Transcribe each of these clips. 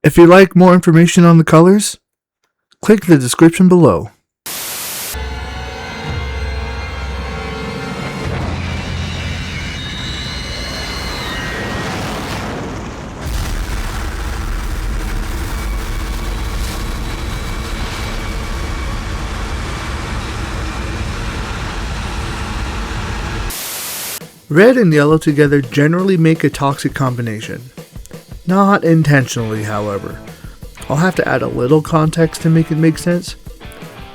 If you'd like more information on the colors, click the description below. Red and yellow together generally make a toxic combination. Not intentionally, however. I'll have to add a little context to make it make sense.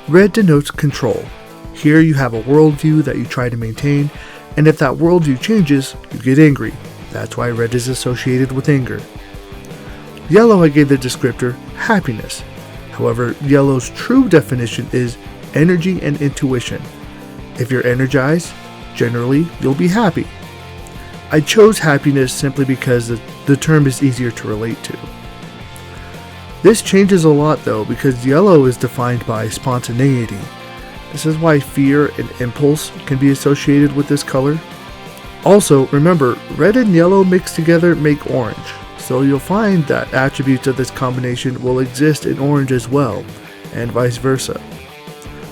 Red denotes control. Here you have a worldview that you try to maintain, and if that worldview changes, you get angry. That's why red is associated with anger. Yellow, I gave the descriptor happiness. However, yellow's true definition is energy and intuition. If you're energized, generally you'll be happy. I chose happiness simply because the term is easier to relate to. This changes a lot though, because yellow is defined by spontaneity. This is why fear and impulse can be associated with this color. Also, remember, red and yellow mixed together make orange, so you'll find that attributes of this combination will exist in orange as well, and vice versa.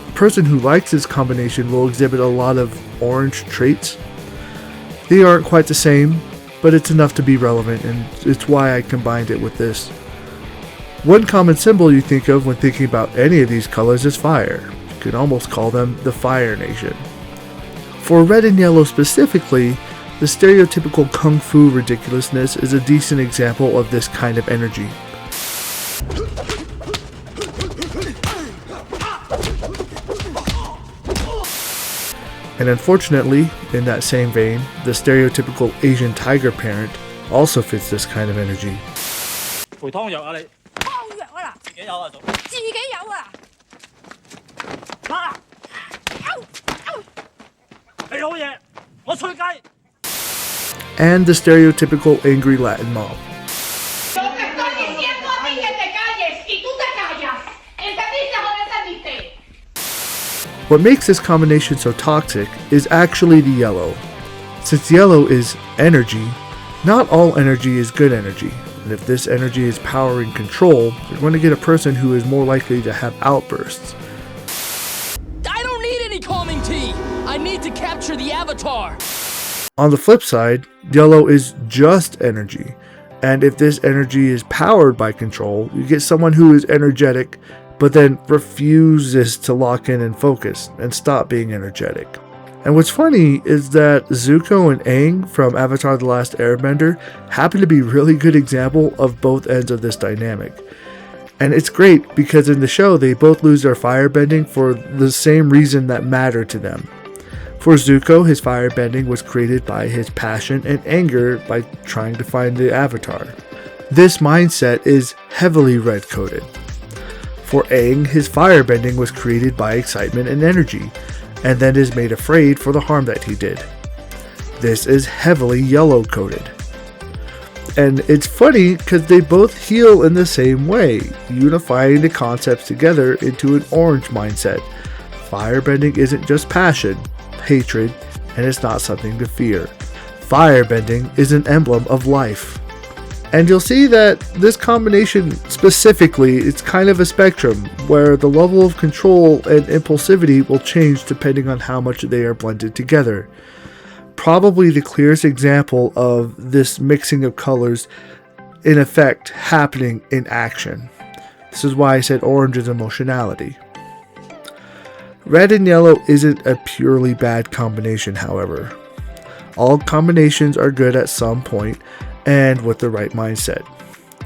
A person who likes this combination will exhibit a lot of orange traits. They aren't quite the same, but it's enough to be relevant, and it's why I combined it with this. One common symbol you think of when thinking about any of these colors is fire. You could almost call them the Fire Nation. For red and yellow specifically, the stereotypical kung fu ridiculousness is a decent example of this kind of energy. And unfortunately, in that same vein, the stereotypical Asian tiger parent also fits this kind of energy. And the stereotypical angry Latin mom. What makes this combination so toxic is actually the yellow. Since yellow is energy, not all energy is good energy, and if this energy is power and control, you're going to get a person who is more likely to have outbursts. I don't need any calming tea! I need to capture the avatar! On the flip side, yellow is just energy, and if this energy is powered by control, you get someone who is energetic but then refuses to lock in and focus and stop being energetic. And what's funny is that Zuko and Aang from Avatar: The Last Airbender happen to be really good example of both ends of this dynamic. And it's great because in the show they both lose their firebending for the same reason that mattered to them. For Zuko, his firebending was created by his passion and anger by trying to find the Avatar. This mindset is heavily red-coded. For Aang, his firebending was created by excitement and energy, and then is made afraid for the harm that he did. This is heavily yellow-coded. And it's funny because they both heal in the same way, unifying the concepts together into an orange mindset. Firebending isn't just passion, hatred, and it's not something to fear. Firebending is an emblem of life. And you'll see that this combination specifically, it's kind of a spectrum where the level of control and impulsivity will change depending on how much they are blended together. Probably the clearest example of this mixing of colors in effect happening in action. This is why I said orange is emotionality. Red and yellow isn't a purely bad combination, however. All combinations are good at some point, and with the right mindset.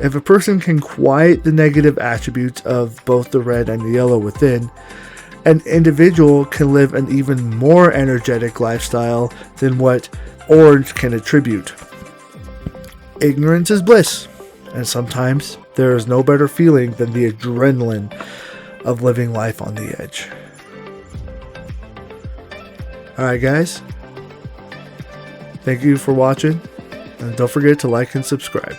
If a person can quiet the negative attributes of both the red and the yellow within, an individual can live an even more energetic lifestyle than what orange can attribute. Ignorance is bliss, and sometimes there is no better feeling than the adrenaline of living life on the edge. Alright guys, thank you for watching. And don't forget to like and subscribe.